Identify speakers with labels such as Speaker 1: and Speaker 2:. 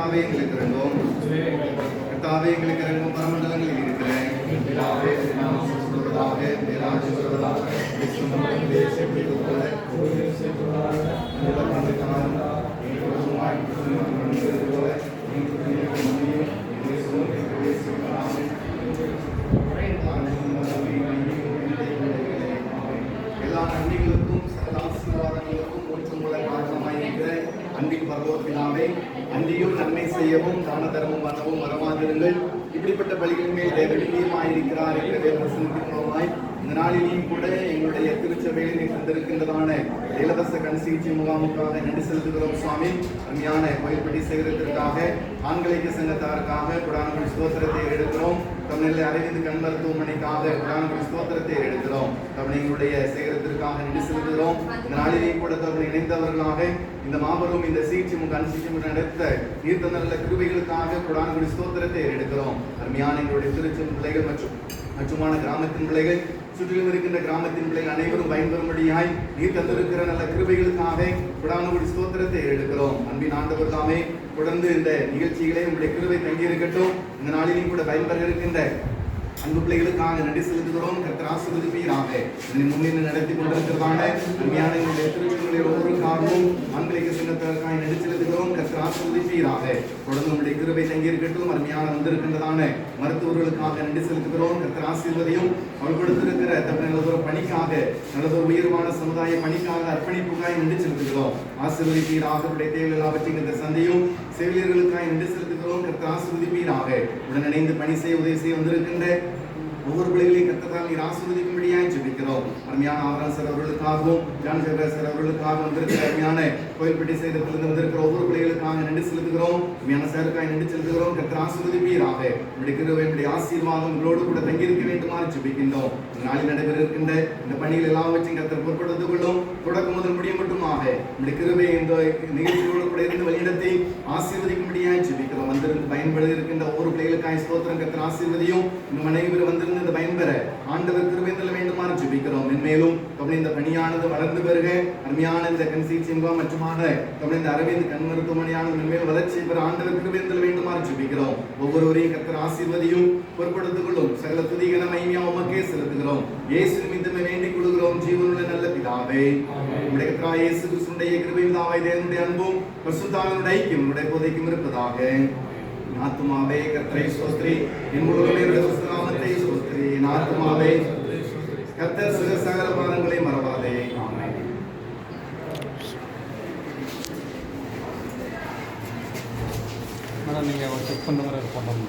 Speaker 1: பிதாவே எங்களுக்கு இறங்கும். கர்த்தாவே எங்களுக்கு இறங்கும். பரமண்டலங்களில் இருக்கிறேன் பிதாவே சொல்வதாக ராஜ்யம் சொல்வதாக எல்லா நன்மைகளுக்கும் சகல ஆசீர்வாதங்களுக்கும் மூச்சமுள்ள காரணமாயிருக்கிற அன்பின் பரலோகத்தினாலே அன்றியும் நன்மை செய்யவும் தான தர்மம் பண்ணவும் மறவாதிருங்கள். இப்படிப்பட்ட பலிகளின் மேல் தேவனியமாயிருக்கிறார் என்ற வசனத்தின் மூலமாய் இந்த நாளிலேயும் கூட எங்களுடைய திருச்சபையில் தந்திருக்கின்றதான இலவச கண் சிகிச்சை முகாமுக்காக நன்றி செலுத்துகிறோம் சுவாமி. அருமையான கோயில்பட்டி சேகரத்திற்காக ஆண்களுக்கு சங்கத்தாருக்காக குடானகுடி ஸ்தோத்திரத்தை எடுக்கிறோம். தமிழில் அரவிந்த் கண் மருத்துவமனைக்காக குடானகுடி ஸ்தோத்திரத்தை எடுக்கிறோம். தமிழர்களுடைய சேகரத்திற்காக நன்றி செலுத்துகிறோம். இந்த நாளிலேயும் கூட தமிழ் இணைந்தவர்களாக இந்த மாபெரும் இந்த சிகிச்சை கண் சிகிச்சை நடத்த நீர்த்த நல்ல கிருபைகளுக்காக குடானகுடி ஸ்தோத்திரத்தை எடுக்கிறோம். அருமையான எங்களுடைய திருச்செம் பிள்ளைகள் மற்றுமான கிராமத்தின் பிள்ளைகள் சுற்றிலும் இருக்கின்ற கிராமத்தின் பிள்ளைகள் அனைவரும் பயன்பெறும்படியாய் நீர் தந்திருக்கிற நல்ல கிருபைகளுக்காக குடானகுடி ஸ்தோத்திரத்தை எடுக்கிறோம். அன்பின் ஆண்டவர் தாமே தொடர்ந்து இந்த நிகழ்ச்சிகளை உங்களுடைய கிருபை தங்கியிருக்கட்டும். இந்த நாளிலும் கூட பயன்பெற இருக்கின்ற அன்பு பிள்ளைகளுக்காக நன்றி செலுத்துகிறோம். கர்த்தர் ஆசீர்வதிப்பீராக. இதனை முன்னின்று நடத்தி கொண்டிருக்கிறதான அருமையான எங்களுடைய திருச்சபையுடைய ஒவ்வொரு காரணமும் ஆண்களுக்கு சங்கத்திற்காக நன்றி செலுத்துகிறோம். கர்த்தர் ஆசீர்வதிப்பீராக. தொடர்ந்து நம்முடைய கிருபை தங்கியிருக்கட்டும். அருமையான வந்திருக்கின்றதான மருத்துவர்களுக்காக நன்றி செலுத்துகிறோம். கர்த்தர் ஆசீர்வதியும். அவள் கொடுத்திருக்கிற நல்லதொரு பணிக்காக நல்லதொரு உயர்வான சமுதாய பணிக்காக அர்ப்பணிப்புக்காக நன்றி செலுத்துகிறோம். ஆசீர்வதிப்பீராக. அவருடைய தேவைகள் எல்லாவற்றையும் இந்த சந்தையும் செவிலியர்களுக்காக நன்றி செலுத்துகிறோம். கர்த்தர் ஆசீர்வதிப்பீராக. உடன் இணைந்து பணி செய்ய உதவி செய்ய வந்திருக்கின்ற ஒவ்வொரு பிள்ளைகளையும் கர்த்தரால் நீர் ஆசீர்வதிக்கும்படியாய் ஜெபிக்கிறோம். அருமையான ஆவரான் சார் அவர்களுக்காகவும் ஜான் சேகர் சார் அவர்களுக்காக வந்திருக்கிற அருமையான கோயில்பட்டி சேதத்திலிருந்து வந்திருக்கிற ஒவ்வொரு பிள்ளைகளுக்காக நன்றி செலுத்துகிறோம். அருமையான சாருக்காக நன்றி செலுத்துகிறோம். கர்த்தர் ஆசீர்வதிப்பீராக. நம்முடைய ஆசீர்வாதம் உங்களோடு கூட தங்கியிருக்க வேண்டுமாறு ஜெபிக்கின்றோம். நாளில் நடைபெற இருக்கின்ற இந்த பணிகள் எல்லாவற்றையும் கர்த்தர் பொறுப்படுத்திக் கொள்ளும். தொடக்கம் முதல் முடியும் மட்டுமாக நம்முடைய கிருபை இந்த நிகழ்ச்சியோடு கூட இருந்து வழியிடத்தை ஆசீர்வதிக்கும்படியாய் ஜெபிக்கிறோம். வந்திருந்து பயன்பட இருக்கின்ற ஒவ்வொரு பிள்ளைகளுக்காக ஸ்தோத்திரம். கர்த்தர் ஆசீர்வதியும். இன்னும் அனைவரும் வந்து இந்த பயன்பெற ஆண்டவர் கிருபை தர வேண்டுமாறு ஜெபிக்கிறோம். மென்மேலும் தமிழ் இந்த பணியானது வளர்ந்து பெறுக. அருமையான இந்த கண் சிகிச்சை முகாம் மற்றுமான தமிழ் இந்த அரவிந்த் கண் மருத்துவமனையானது மென்மேல் வளர்ச்சி பெற ஆண்டவர் கிருபை தர வேண்டுமாறு ஜெபிக்கிறோம். ஒவ்வொருவரையும் கர்த்தர் ஆசீர்வதியும் பொறுப்படுத்திக் கொள்ளும். சகல துதிகன மகிமையா உமக்கே செலுத்துகிறோம். இயேசு நிமித்தமே வேண்டிக் கொள்கிறோம். ஜீவனுள்ள நல்ல பிதாவே. நம்முடைய கர்த்தராகிய இயேசு கிறிஸ்துவின் கிருபை பிதாவே தேவனுடைய அன்பும் பரிசுத்தாவினுடைய ஐக்கியம் நம்முடைய போதைக்கும் இருப்பதாக. ஆத்துமாவே கர்த்தரை ஸ்தோத்திரி. என் முழுவதுமே நாமத்தை ஸ்தோத்திரி. ஆத்துமாவே கர்த்தர் சகல பாதங்களை மறவாதே. ஆமென்.
Speaker 2: நீங்கள் செக் பண்ணுற மாதிரி போட்டோம்.